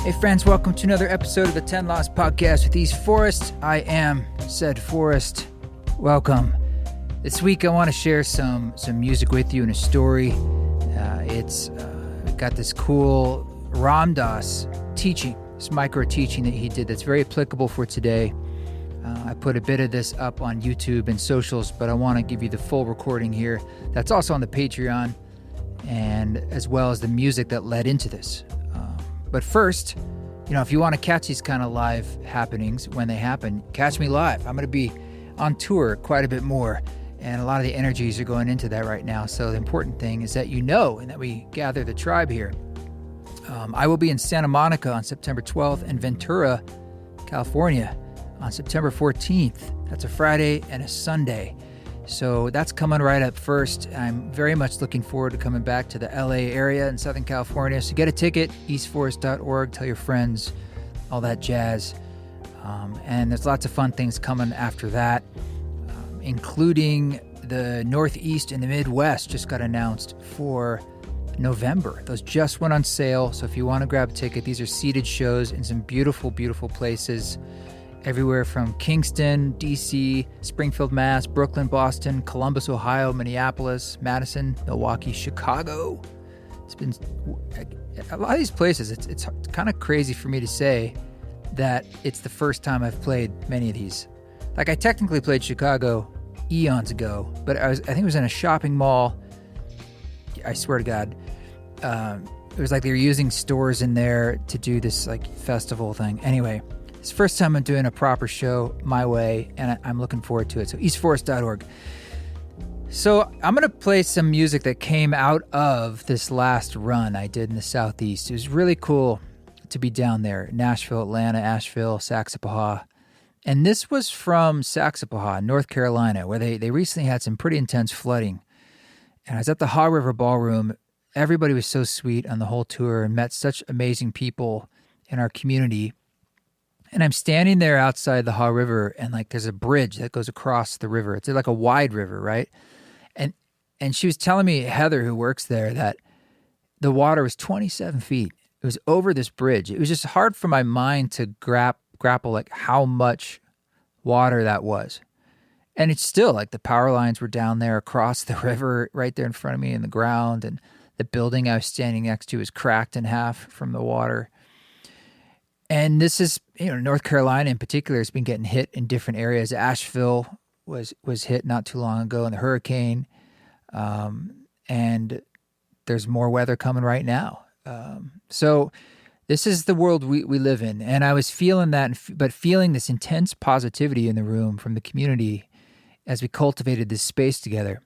Hey friends, welcome to another episode of the 10 Lost Podcast with East Forest. I am said Forest. Welcome. This week I want to share some music with you and a story. It's got this cool Ram Dass teaching, this micro teaching that he did that's very applicable for today. I put a bit of this up on YouTube and socials, but I want to give you the full recording here. That's also on the Patreon, and as well as the music that led into this. But first, if you want to catch these kind of live happenings when they happen, catch me live. I'm going to be on tour quite a bit more, and a lot of the energies are going into that right now. So the important thing is that and that we gather the tribe here. I will be in Santa Monica on September 12th and Ventura, California on September 14th. That's a Friday and a Sunday. So that's coming right up first. I'm very much looking forward to coming back to the LA area in Southern California. So get a ticket, eastforest.org, tell your friends, all that jazz. And there's lots of fun things coming after that, including the Northeast and the Midwest just got announced for November. Those just went on sale. So if you want to grab a ticket, these are seated shows in some beautiful, beautiful places. Everywhere from Kingston, DEC, Springfield, Mass, Brooklyn, Boston, Columbus, Ohio, Minneapolis, Madison, Milwaukee, Chicago. It's been a lot of these places. It's kind of crazy for me to say that it's the first time I've played many of these. Like, I technically played Chicago eons ago, but I think it was in a shopping mall. I swear to God. It was like they were using stores in there to do this like festival thing. Anyway. It's the first time I'm doing a proper show my way, and I'm looking forward to it. So eastforest.org. So I'm going to play some music that came out of this last run I did in the Southeast. It was really cool to be down there. Nashville, Atlanta, Asheville, Saxapahaw. And this was from Saxapahaw, North Carolina, where they recently had some pretty intense flooding. And I was at the Haw River Ballroom. Everybody was so sweet on the whole tour and met such amazing people in our community. And I'm standing there outside the Haw River, and like there's a bridge that goes across the river. It's like a wide river, right? And she was telling me, Heather, who works there, that the water was 27 feet. It was over this bridge. It was just hard for my mind to grapple like how much water that was. And it's still like the power lines were down there across the river right there in front of me in the ground, and the building I was standing next to was cracked in half from the water. And this is, North Carolina in particular has been getting hit in different areas. Asheville was hit not too long ago in the hurricane. And there's more weather coming right now. So this is the world we live in. And I was feeling that, but feeling this intense positivity in the room from the community as we cultivated this space together.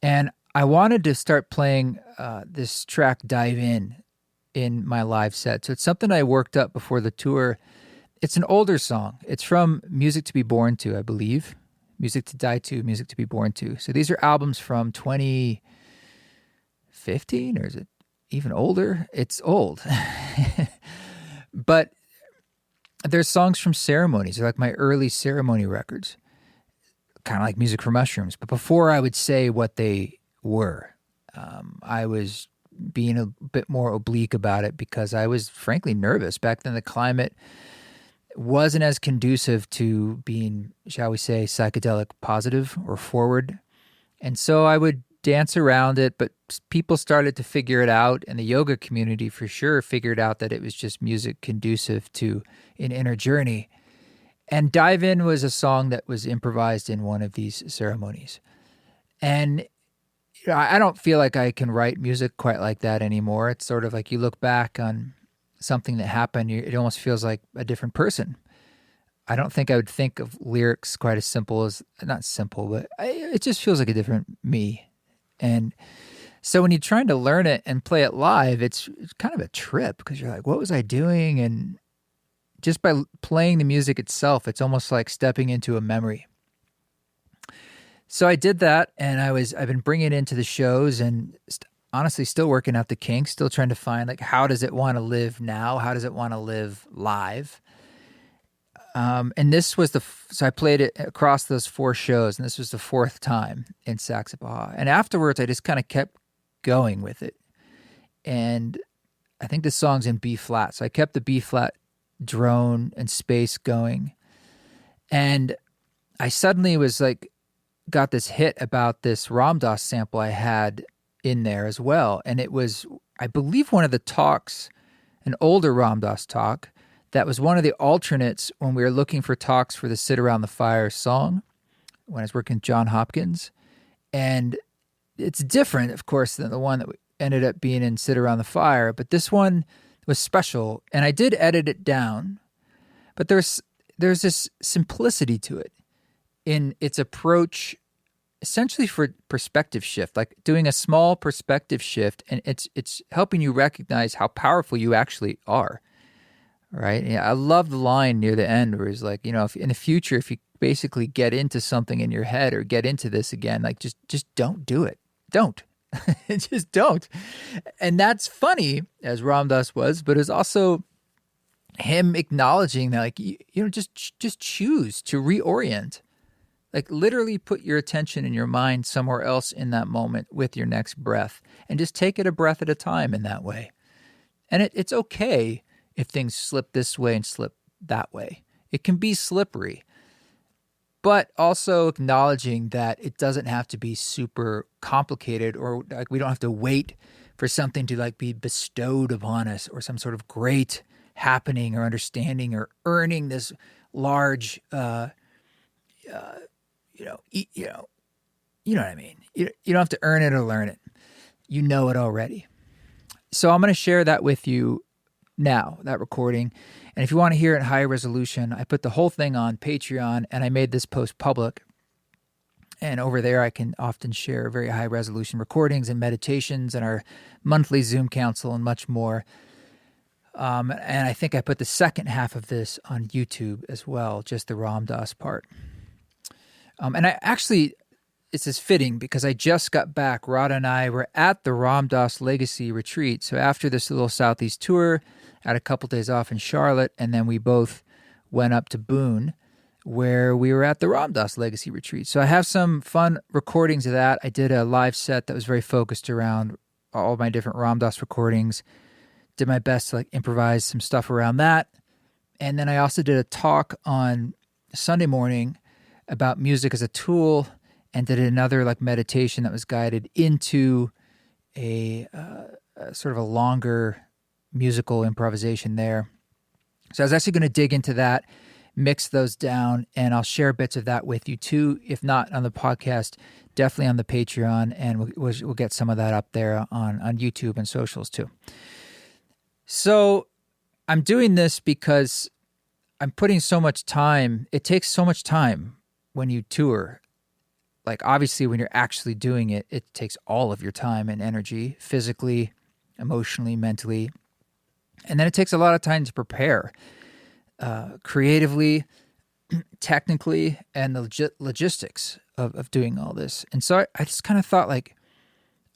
And I wanted to start playing this track, Dive in my live set. So it's something I worked up before the tour. It's an older song. It's from Music to Be Born To, I believe. Music to Die To, Music to Be Born To. So these are albums from 2015, or is it even older? It's old. But there's songs from ceremonies. They're like my early ceremony records. Kind of like Music for Mushrooms. But before I would say what they were, I was being a bit more oblique about it because I was frankly nervous. Back then the climate wasn't as conducive to being, shall we say, psychedelic positive or forward. And so I would dance around it, but people started to figure it out, and the yoga community for sure figured out that it was just music conducive to an inner journey. And Dive In was a song that was improvised in one of these ceremonies. And I don't feel like I can write music quite like that anymore. It's sort of like you look back on something that happened, it almost feels like a different person. I don't think I would think of lyrics quite as simple as, not simple, but it just feels like a different me. And so when you're trying to learn it and play it live, it's kind of a trip because you're like, what was I doing? And just by playing the music itself, it's almost like stepping into a memory. So I did that, and I've been bringing it into the shows, and honestly still working out the kinks, still trying to find like how does it want to live now? How does it want to live live? And this was so I played it across those 4 shows, and this was the 4th time in Saxapahaw. And afterwards, I just kind of kept going with it. And I think this song's in B flat. So I kept the B flat drone and space going. And I suddenly was like, got this hit about this Ram Dass sample I had in there as well. And it was, I believe, one of the talks, an older Ram Dass talk, that was one of the alternates when we were looking for talks for the Sit Around the Fire song when I was working with John Hopkins. And it's different, of course, than the one that ended up being in Sit Around the Fire, but this one was special, and I did edit it down, but there's this simplicity to it in its approach, essentially for perspective shift, like doing a small perspective shift, and it's helping you recognize how powerful you actually are, right? Yeah, I love the line near the end where it's like, if in the future, if you basically get into something in your head or get into this again, like just don't do it. Don't. Just don't. And that's funny, as Ram Dass was, but it's also him acknowledging that, like, just choose to reorient. Like, literally put your attention and your mind somewhere else in that moment with your next breath, and just take it a breath at a time in that way. And it's okay if things slip this way and slip that way. It can be slippery, but also acknowledging that it doesn't have to be super complicated, or like we don't have to wait for something to like be bestowed upon us, or some sort of great happening or understanding or earning this large, you know what I mean? You don't have to earn it or learn it. You know it already. So I'm going to share that with you now, that recording. And if you want to hear it in high resolution, I put the whole thing on Patreon, and I made this post public. And over there, I can often share very high resolution recordings and meditations and our monthly Zoom council and much more. And I think I put the second half of this on YouTube as well, just the Ram Dass part. And I actually, this is fitting because I just got back. Rod and I were at the Ram Dass Legacy Retreat. So after this little Southeast tour, I had a couple days off in Charlotte, and then we both went up to Boone, where we were at the Ram Dass Legacy Retreat. So I have some fun recordings of that. I did a live set that was very focused around all my different Ram Dass recordings. Did my best to like improvise some stuff around that. And then I also did a talk on Sunday morning about music as a tool, and did another like meditation that was guided into a sort of a longer musical improvisation there. So I was actually going to dig into that, mix those down, and I'll share bits of that with you too. If not on the podcast, definitely on the Patreon, and we'll get some of that up there on YouTube and socials too. So I'm doing this because I'm putting so much time. It takes so much time when you tour. Like, obviously, when you're actually doing it, it takes all of your time and energy, physically, emotionally, mentally. And then it takes a lot of time to prepare, creatively, technically, and the logistics of doing all this. And so I just kind of thought, like,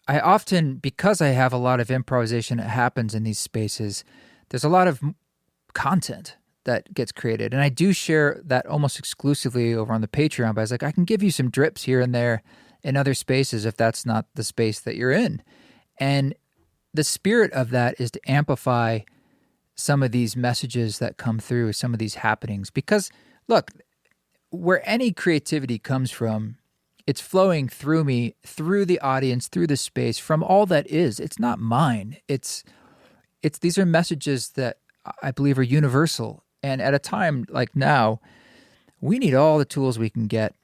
I often, because I have a lot of improvisation that happens in these spaces, there's a lot of content that gets created. And I do share that almost exclusively over on the Patreon, but I was like, I can give you some drips here and there in other spaces if that's not the space that you're in. And the spirit of that is to amplify some of these messages that come through, some of these happenings. Because, look, where any creativity comes from, it's flowing through me, through the audience, through the space, from all that is. It's not mine. It's these are messages that I believe are universal. And at a time like now, we need all the tools we can get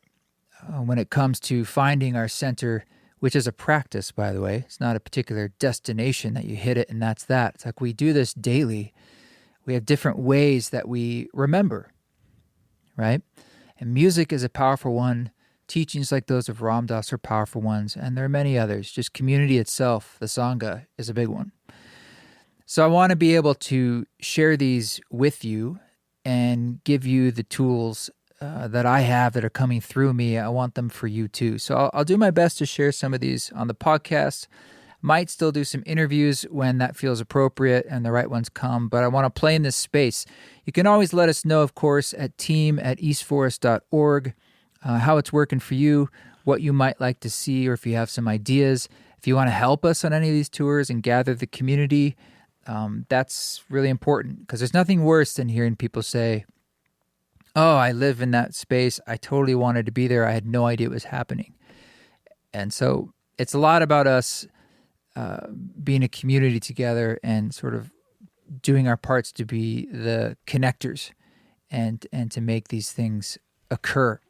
when it comes to finding our center, which is a practice, by the way. It's not a particular destination that you hit it and that's that. It's like we do this daily. We have different ways that we remember, right? And music is a powerful one. Teachings like those of Ram Dass are powerful ones, and there are many others. Just community itself, the Sangha, is a big one. So I want to be able to share these with you and give you the tools that I have that are coming through me. I want them for you too. So I'll do my best to share some of these on the podcast. Might still do some interviews when that feels appropriate and the right ones come, but I want to play in this space. You can always let us know, of course, at team@eastforest.org, how it's working for you, what you might like to see, or if you have some ideas. If you want to help us on any of these tours and gather the community, That's really important because there's nothing worse than hearing people say, oh, I live in that space. I totally wanted to be there. I had no idea it was happening. And so it's a lot about us being a community together and sort of doing our parts to be the connectors and to make these things occur.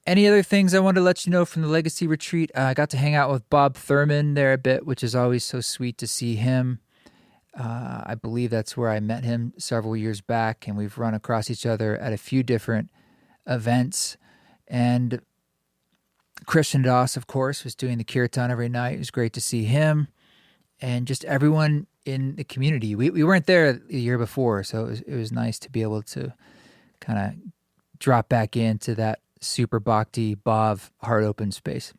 Any other things I wanted to let you know from the Legacy Retreat? I got to hang out with Bob Thurman there a bit, which is always so sweet to see him. I believe that's where I met him several years back, and we've run across each other at a few different events. And Christian Das, of course, was doing the kirtan every night. It was great to see him and just everyone in the community. We weren't there the year before, so it was nice to be able to kind of drop back into that super bhakti, bhav, heart open space.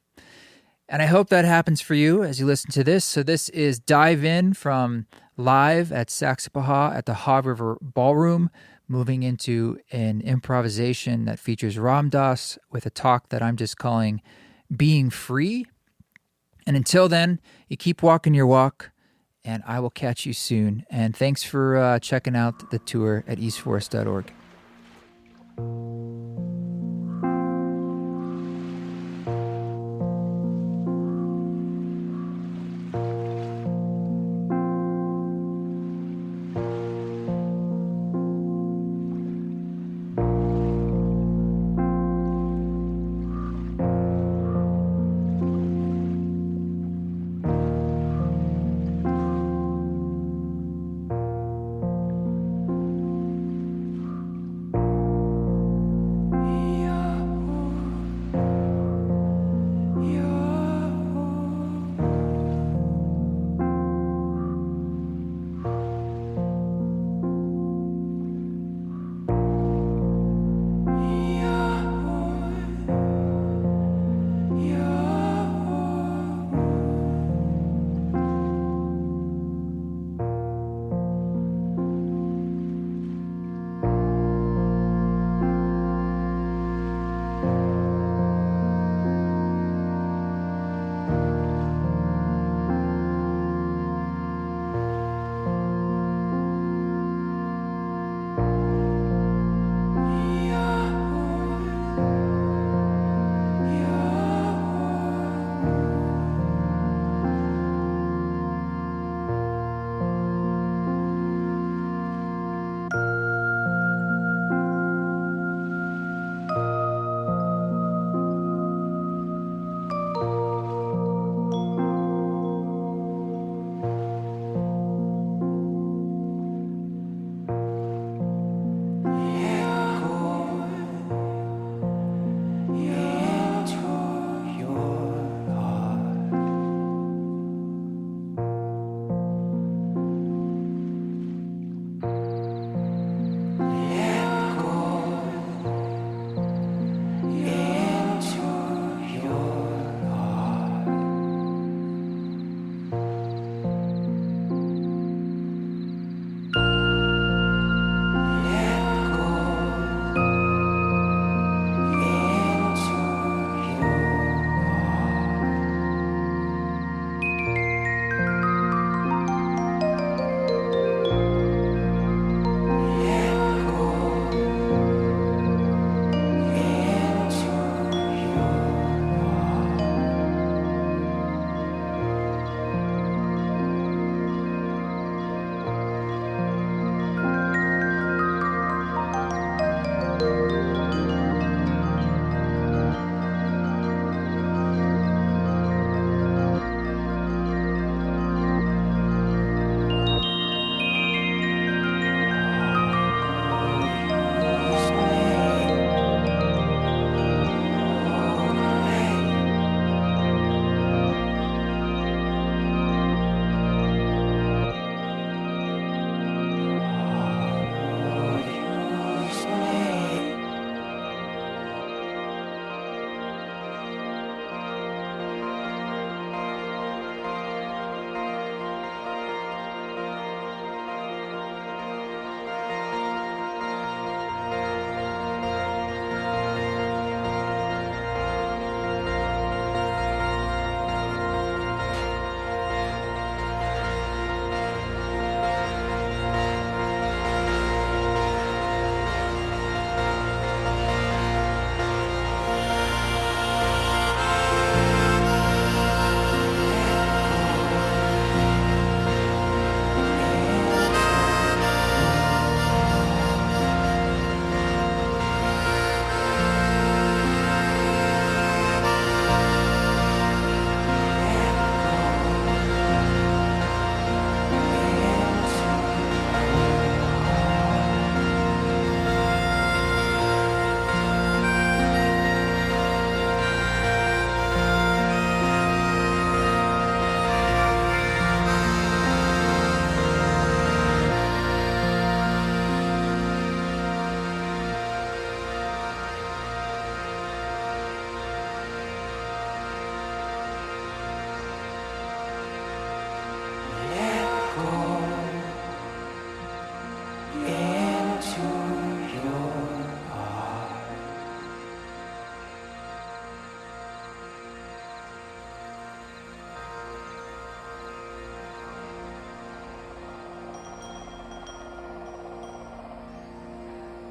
And I hope that happens for you as you listen to this. So this is Dive In from live at Saxapaha at the Haw River Ballroom, moving into an improvisation that features Ram Dass with a talk that I'm just calling Being Free. And until then, you keep walking your walk, and I will catch you soon. And thanks for checking out the tour at eastforest.org.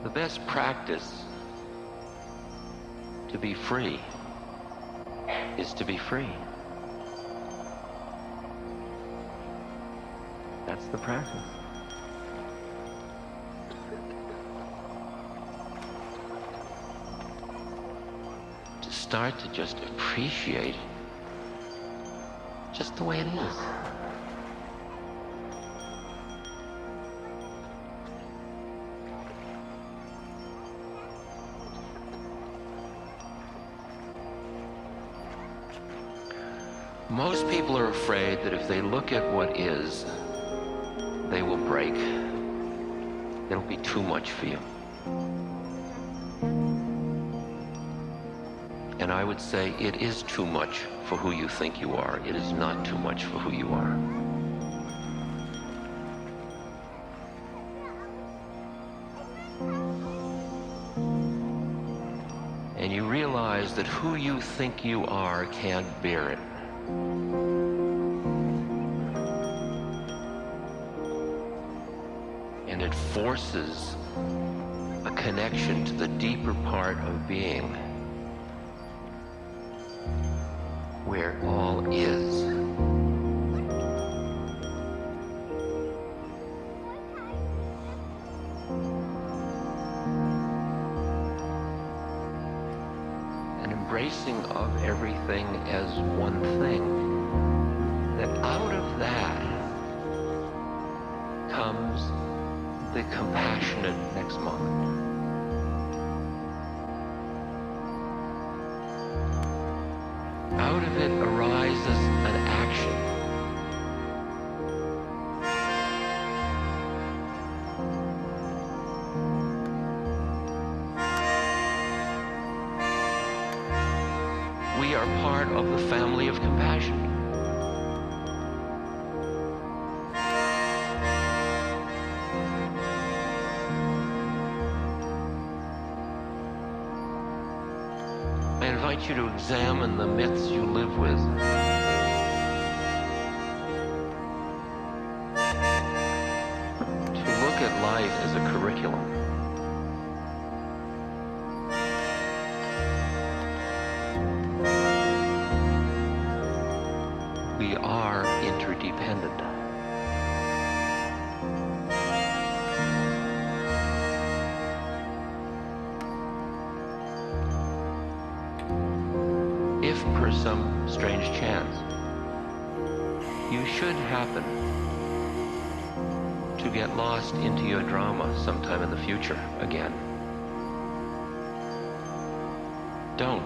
The best practice to be free is to be free. That's the practice. To start to just appreciate just the way it is. Most people are afraid that if they look at what is, they will break. It'll be too much for you. And I would say it is too much for who you think you are. It is not too much for who you are. And you realize that who you think you are can't bear it. And it forces a connection to the deeper part of being, where all is. An embracing of everything as one thing, that out of that comes the compassionate next moment. Out of it arises an action. We are part of the family of compassion. I invite you to examine the myths you live with. To look at life as a curriculum. We are interdependent. If for some strange chance you should happen to get lost into your drama sometime in the future again, don't.